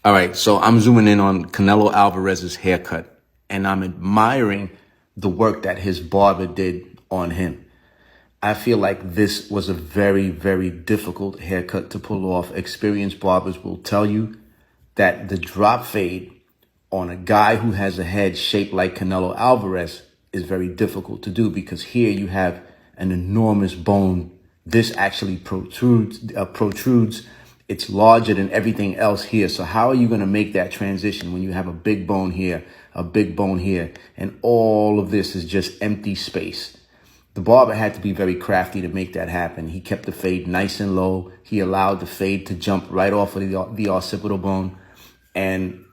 All right, so I'm zooming in on Canelo Alvarez's haircut, and I'm admiring the work that his barber did on him. I feel like this was a very, very difficult haircut to pull off. Experienced barbers will tell you that the drop fade on a guy who has a head shaped like Canelo Alvarez is very difficult to do, because here you have an enormous bone. This actually protrudes. It's larger than everything else here. So how are you going to make that transition when you have a big bone here, a big bone here, and all of this is just empty space? The barber had to be very crafty to make that happen. He kept the fade nice and low. He allowed the fade to jump right off of the occipital bone. And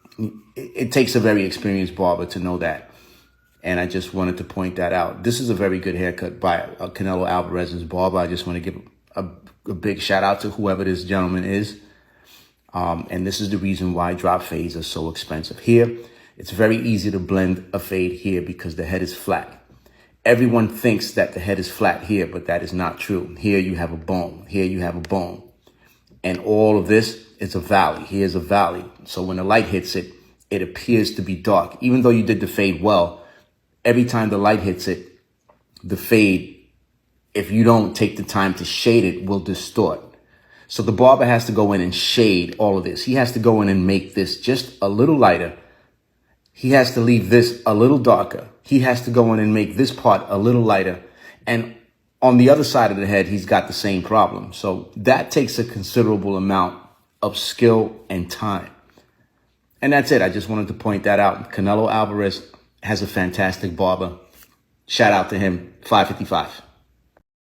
it takes a very experienced barber to know that. And I just wanted to point that out. This is a very good haircut by Canelo Alvarez's barber. I just want to give a big shout out to whoever this gentleman is. And this is the reason why drop fades are so expensive. Here, it's very easy to blend a fade here because the head is flat. Everyone thinks that the head is flat here, but that is not true. Here you have a bone. Here you have a bone. And all of this is a valley. Here's a valley. So when the light hits it, it appears to be dark. Even though you did the fade well, every time the light hits it, the fade, if you don't take the time to shade it, will distort. So the barber has to go in and shade all of this. He has to go in and make this just a little lighter. He has to leave this a little darker. He has to go in and make this part a little lighter. And on the other side of the head, he's got the same problem. So that takes a considerable amount of skill and time. And that's it. I just wanted to point that out. Canelo Alvarez has a fantastic barber. Shout out to him. 555.